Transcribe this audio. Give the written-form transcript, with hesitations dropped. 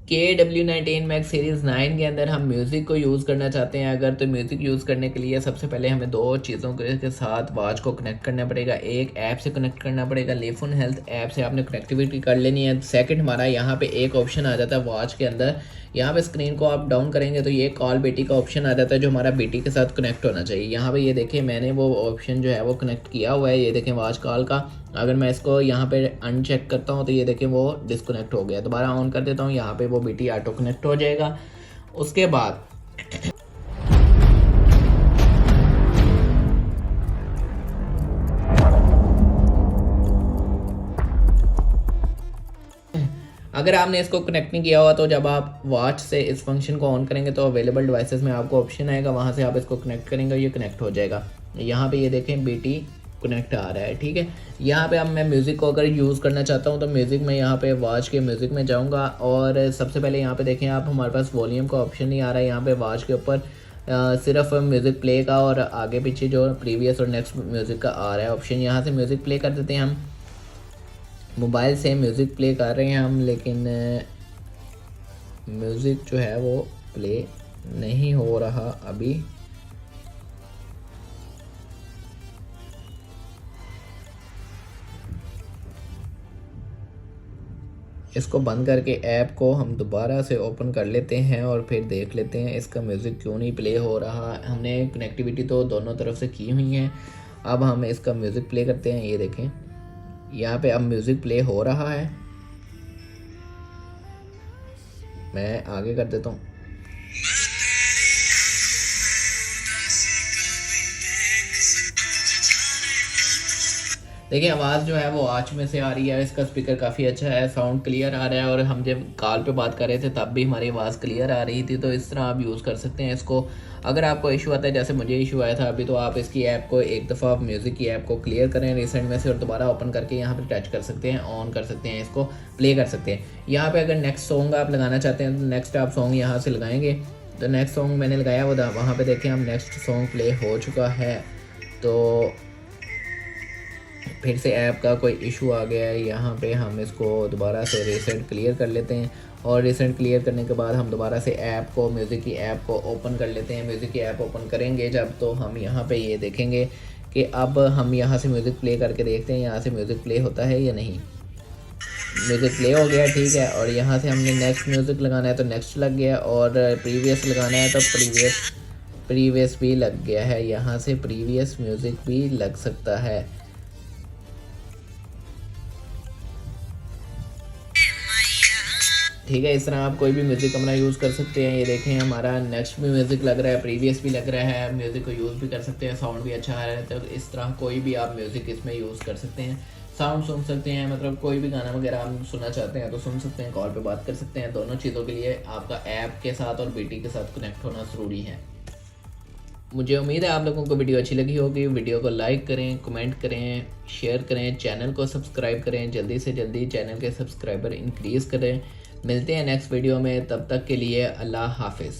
KW19 max series 9 के अंदर हम म्यूज़िक को यूज़ करना चाहते हैं अगर, तो म्यूज़िक यूज़ करने के लिए सबसे पहले हमें दो चीज़ों के साथ वॉच को कनेक्ट करना पड़ेगा। एक ऐप से कनेक्ट करना पड़ेगा, लिफोन हेल्थ ऐप से आपने कनेक्टिविटी कर लेनी है। सेकंड हमारा यहाँ पे एक ऑप्शन आ जाता है वॉच के अंदर, यहाँ पे स्क्रीन को आप डाउन करेंगे तो ये कॉल बेटी का ऑप्शन आ जाता है जो हमारा बेटी के साथ कनेक्ट होना चाहिए। यहाँ पे ये देखें मैंने वो ऑप्शन जो है वो कनेक्ट किया हुआ है, ये देखें वॉच कॉल का। अगर मैं इसको यहाँ पे अनचेक करता हूँ तो ये देखें वो डिस्कनेक्ट हो गया। दोबारा ऑन कर देता हूँ, यहाँ पे वो बेटी ऑटो कनेक्ट हो जाएगा। उसके बाद अगर आपने इसको कनेक्ट नहीं किया हुआ तो जब आप वॉच से इस फंक्शन को ऑन करेंगे तो अवेलेबल डिवाइसेस में आपको ऑप्शन आएगा, वहाँ से आप इसको कनेक्ट करेंगे, ये कनेक्ट हो जाएगा। यहाँ पे ये देखें बेटी कनेक्ट आ रहा है, ठीक है। यहाँ पे अब मैं म्यूज़िक को अगर यूज़ करना चाहता हूँ तो म्यूज़िक में यहाँ पे वॉच के म्यूज़िक में जाऊँगा और सबसे पहले यहाँ पे देखें आप हमारे पास वॉल्यूम का ऑप्शन नहीं आ रहा है। यहाँ पे वॉच के ऊपर सिर्फ म्यूज़िक प्ले का और आगे पीछे जो प्रीवियस और नेक्स्ट म्यूज़िक का आ रहा है ऑप्शन। यहाँ से म्यूज़िक प्ले कर देते हैं, हम मोबाइल से म्यूज़िक प्ले कर रहे हैं हम, लेकिन म्यूज़िक जो है वो प्ले नहीं हो रहा अभी। इसको बंद करके ऐप को हम दोबारा से ओपन कर लेते हैं और फिर देख लेते हैं इसका म्यूज़िक क्यों नहीं प्ले हो रहा। हमने कनेक्टिविटी तो दोनों तरफ से की हुई है। अब हम इसका म्यूज़िक प्ले करते हैं, ये देखें यहाँ पे अब म्यूज़िक प्ले हो रहा है। मैं आगे कर देता हूँ। देखिए आवाज़ जो है वो आँच में से आ रही है, इसका स्पीकर काफ़ी अच्छा है, साउंड क्लियर आ रहा है और हम जब कॉल पे बात कर रहे थे तब भी हमारी आवाज़ क्लियर आ रही थी। तो इस तरह आप यूज़ कर सकते हैं इसको। अगर आपको इशू आता है जैसे मुझे इशू आया था अभी, तो आप इसकी ऐप को एक दफ़ा म्यूज़िक की ऐप को क्लियर करें रिसेंट में से और दोबारा ओपन करके यहाँ पर टच कर सकते हैं, ऑन कर सकते हैं, इसको प्ले कर सकते हैं। यहाँ पर अगर नेक्स्ट सॉन्ग आप लगाना चाहते हैं तो नेक्स्ट आप सॉन्ग यहाँ से लगाएंगे। तो नेक्स्ट सॉन्ग मैंने लगाया वो वहाँ पर देखें हम नेक्स्ट सॉन्ग प्ले हो चुका है। तो फिर से ऐप का कोई इशू आ गया है, यहाँ पे हम इसको दोबारा से रीसेट क्लियर कर लेते हैं और रीसेट क्लियर करने के बाद हम दोबारा से ऐप को म्यूज़िक की ऐप को ओपन कर लेते हैं। म्यूज़िक की ऐप ओपन करेंगे जब, तो हम यहाँ पे ये देखेंगे कि अब हम यहाँ से म्यूज़िक प्ले करके देखते हैं यहाँ से म्यूज़िक प्ले होता है या नहीं। म्यूज़िक प्ले हो गया, ठीक है। और यहाँ से हमने नेक्स्ट म्यूज़िक लगाना है तो नेक्स्ट लग गया और प्रीवियस लगाना है तो प्रीवियस भी लग गया है। यहाँ से प्रीवियस म्यूज़िक भी लग सकता है। ठीक है, इस तरह आप कोई भी म्यूज़िक अपना यूज़ कर सकते हैं। ये देखें हमारा नेक्स्ट भी म्यूज़िक लग रहा है, प्रीवियस भी लग रहा है, म्यूज़िक को यूज़ भी कर सकते हैं, साउंड भी अच्छा आ रहा है। तो इस तरह कोई भी आप म्यूज़िक इसमें यूज़ कर सकते हैं, साउंड सुन सकते हैं, मतलब कोई भी गाना वगैरह आप सुनना चाहते हैं तो सुन सकते हैं, कॉल पे बात कर सकते हैं। दोनों चीज़ों के लिए आपका ऐप के साथ और बेटी के साथ कनेक्ट होना ज़रूरी है। मुझे उम्मीद है आप लोगों को वीडियो अच्छी लगी होगी। वीडियो को लाइक करें, कमेंट करें, शेयर करें, चैनल को सब्सक्राइब करें, जल्दी से जल्दी चैनल के सब्सक्राइबर इंक्रीज़ करें। मिलते हैं नेक्स्ट वीडियो में, तब तक के लिए अल्लाह हाफिज़।